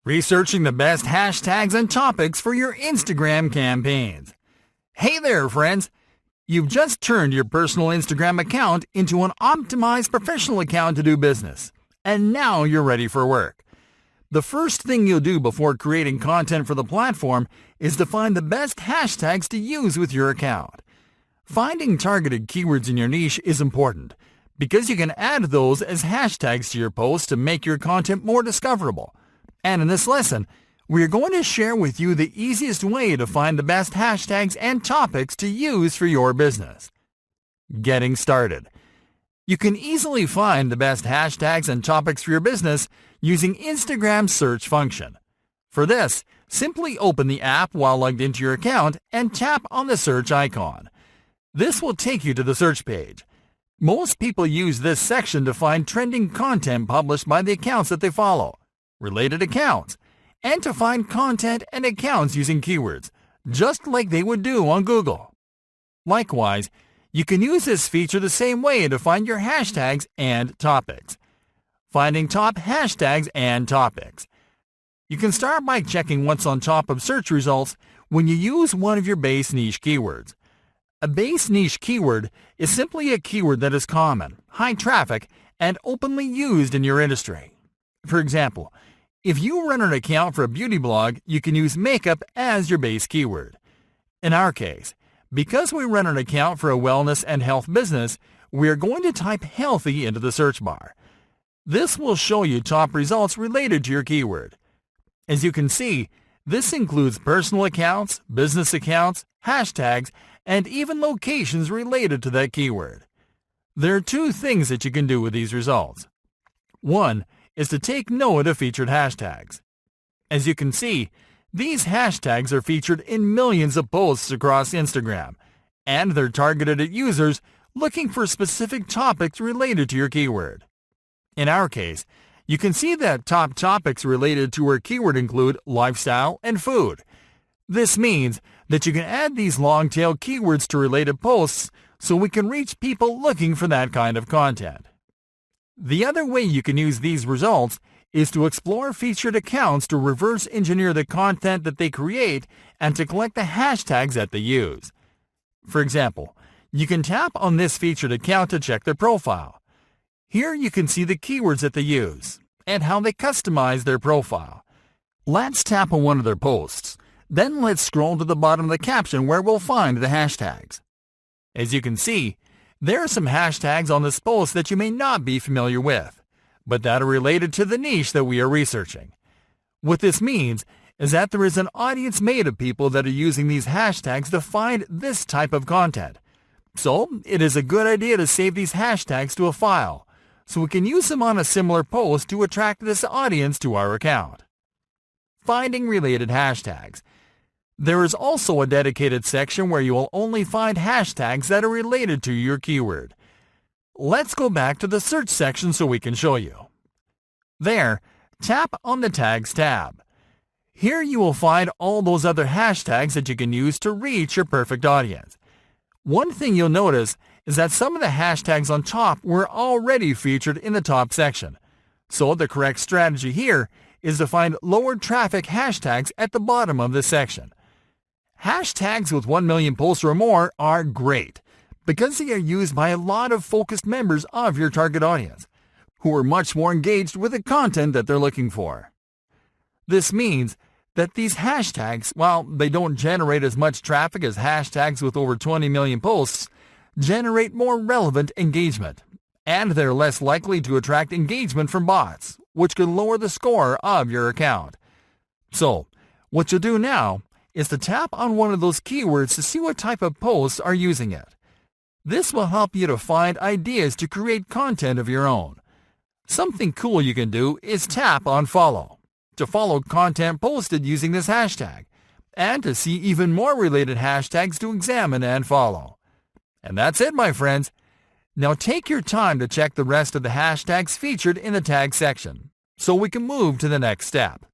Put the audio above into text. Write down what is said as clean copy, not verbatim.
researching the best hashtags and topics for your Instagram campaigns. Hey there, friends! You've just turned your personal Instagram account into an optimized professional account to do business, and now you're ready for work. The first thing you'll do before creating content for the platform is to find the best hashtags to use with your account. Finding targeted keywords in your niche is important because you can add those as hashtags to your posts to make your content more discoverable. And in this lesson, we are going to share with you the easiest way to find the best hashtags and topics to use for your business. Getting started. You can easily find the best hashtags and topics for your business using Instagram's search function. For this, simply open the app while logged into your account and tap on the search icon. This will take you to the search page. Most people use this section to find trending content published by the accounts that they follow, related accounts, and to find content and accounts using keywords, just like they would do on Google. Likewise, you can use this feature the same way to find your hashtags and topics. Finding top hashtags and topics. You can start by checking what's on top of search results when you use one of your base niche keywords. A base niche keyword is simply a keyword that is common, high traffic, and openly used in your industry. For example, if you run an account for a beauty blog, you can use makeup as your base keyword. In our case, because we run an account for a wellness and health business, we are going to type healthy into the search bar. This will show you top results related to your keyword. As you can see, this includes personal accounts, business accounts, hashtags, and even locations related to that keyword. There are two things that you can do with these results. One is to take note of featured hashtags. As you can see, these hashtags are featured in millions of posts across Instagram, and they're targeted at users looking for specific topics related to your keyword. In our case, you can see that top topics related to our keyword include lifestyle and food. This means that you can add these long-tail keywords to related posts so we can reach people looking for that kind of content. The other way you can use these results is to explore featured accounts to reverse engineer the content that they create and to collect the hashtags that they use. For example, you can tap on this featured account to check their profile. Here you can see the keywords that they use and how they customize their profile. Let's tap on one of their posts. Then let's scroll to the bottom of the caption where we'll find the hashtags. As you can see, there are some hashtags on this post that you may not be familiar with, but that are related to the niche that we are researching. What this means is that there is an audience made of people that are using these hashtags to find this type of content. So, it is a good idea to save these hashtags to a file, so we can use them on a similar post to attract this audience to our account. Finding related hashtags. There is also a dedicated section where you will only find hashtags that are related to your keyword. Let's go back to the search section so we can show you. There, tap on the Tags tab. Here you will find all those other hashtags that you can use to reach your perfect audience. One thing you'll notice is that some of the hashtags on top were already featured in the top section. So the correct strategy here is to find lower traffic hashtags at the bottom of this section. Hashtags with 1 million posts or more are great because they are used by a lot of focused members of your target audience who are much more engaged with the content that they're looking for. This means that these hashtags, while they don't generate as much traffic as hashtags with over 20 million posts, generate more relevant engagement, and they're less likely to attract engagement from bots, which can lower the score of your account. So, what you'll do now is to tap on one of those keywords to see what type of posts are using it. This will help you to find ideas to create content of your own. Something cool you can do is tap on follow to follow content posted using this hashtag and to see even more related hashtags to examine and follow. And that's it, my friends. Now take your time to check the rest of the hashtags featured in the tag section so we can move to the next step.